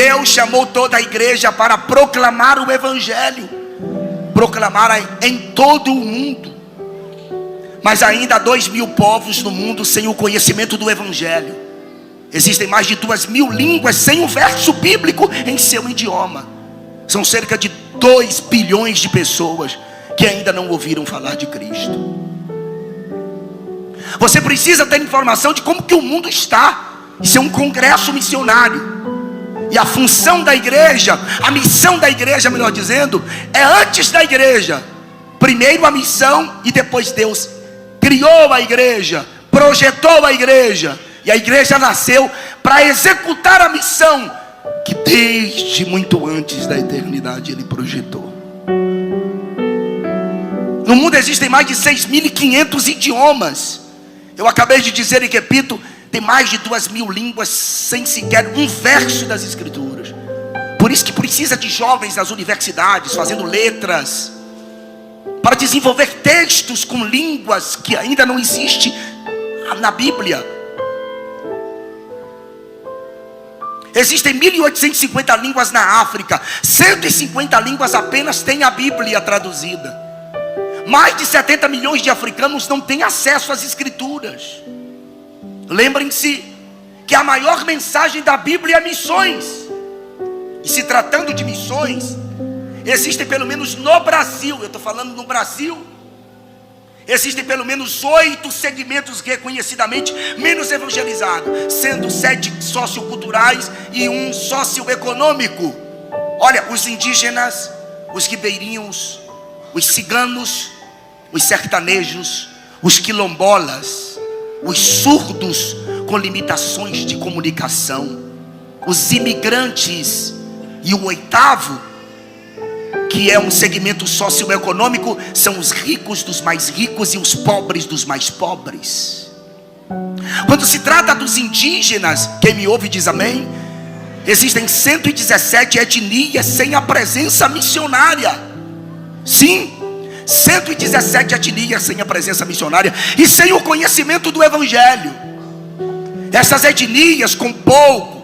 Deus chamou toda a igreja para proclamar o evangelho, proclamar em todo o mundo. Mas ainda há 2.000 povos no mundo sem o conhecimento do evangelho. Existem mais de 2.000 línguas sem um verso bíblico em seu idioma. São cerca de 2 bilhões de pessoas que ainda não ouviram falar de Cristo. Você precisa ter informação de como que o mundo está. Isso é um congresso missionário. E a função da igreja, a missão da igreja, melhor dizendo, é antes da igreja. Primeiro a missão e depois Deus criou a igreja, projetou a igreja. E a igreja nasceu para executar a missão que desde muito antes da eternidade Ele projetou. No mundo existem mais de 6.500 idiomas. Eu acabei de dizer e repito, tem mais de 2.000 línguas sem sequer um verso das escrituras. Por isso que precisa de jovens nas universidades fazendo letras, para desenvolver textos com línguas que ainda não existem na Bíblia. Existem 1.850 línguas na África. 150 línguas apenas têm a Bíblia traduzida. Mais de 70 milhões de africanos não têm acesso às escrituras. Lembrem-se que a maior mensagem da Bíblia é missões. E se tratando de missões, existem pelo menos no Brasil, eu estou falando no Brasil, existem pelo menos 8 segmentos reconhecidamente menos evangelizados, sendo 7 socioculturais e 1 socioeconômico. Olha, os indígenas, os ribeirinhos, os ciganos, os sertanejos, os quilombolas, os surdos com limitações de comunicação, os imigrantes, e o 8º, que é um segmento socioeconômico, são os ricos dos mais ricos e os pobres dos mais pobres. Quando se trata dos indígenas, quem me ouve diz amém. Existem 117 etnias sem a presença missionária. Sim, 117 etnias sem a presença missionária e sem o conhecimento do evangelho. Essas etnias com pouco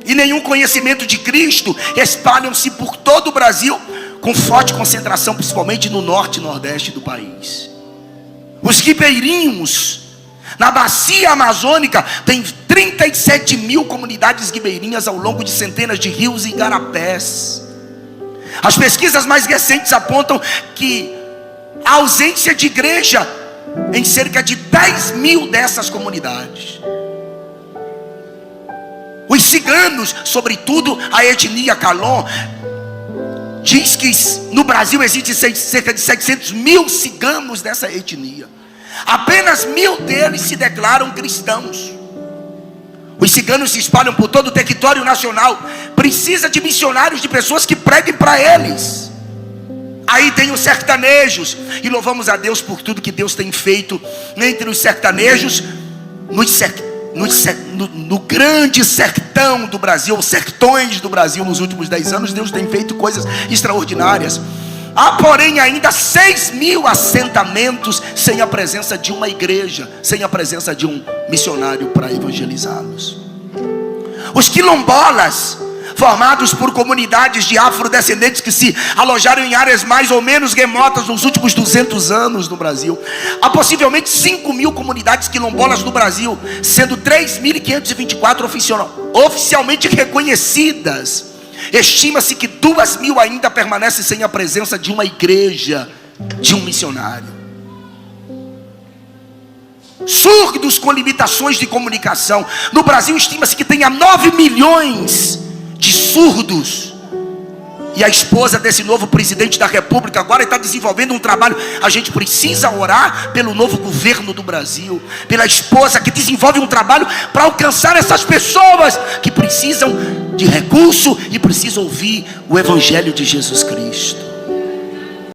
e nenhum conhecimento de Cristo espalham-se por todo o Brasil, com forte concentração principalmente no norte e nordeste do país. Os ribeirinhos na bacia amazônica tem 37.000 comunidades ribeirinhas ao longo de centenas de rios e igarapés. As pesquisas mais recentes apontam que a ausência de igreja em cerca de 10.000 dessas comunidades. Os ciganos, sobretudo a etnia Calon, diz que no Brasil existem cerca de 700.000 ciganos dessa etnia. Apenas 1.000 deles se declaram cristãos. Os ciganos se espalham por todo o território nacional. Precisa de missionários, de pessoas que preguem para eles. Aí tem os sertanejos, e louvamos a Deus por tudo que Deus tem feito entre os sertanejos, no grande sertão do Brasil, os sertões do Brasil. Nos últimos 10 anos Deus tem feito coisas extraordinárias. Há porém ainda 6.000 assentamentos sem a presença de uma igreja, sem a presença de um missionário para evangelizá-los. Os quilombolas, formados por comunidades de afrodescendentes que se alojaram em áreas mais ou menos remotas nos últimos 200 anos no Brasil. Há possivelmente 5.000 comunidades quilombolas no Brasil, sendo 3.524 oficialmente reconhecidas. Estima-se que 2.000 ainda permanecem sem a presença de uma igreja, de um missionário. Surdos com limitações de comunicação. No Brasil estima-se que tenha 9 milhões de surdos. E a esposa desse novo presidente da República agora está desenvolvendo um trabalho. A gente precisa orar pelo novo governo do Brasil, pela esposa que desenvolve um trabalho para alcançar essas pessoas que precisam de recurso e precisam ouvir o evangelho de Jesus Cristo.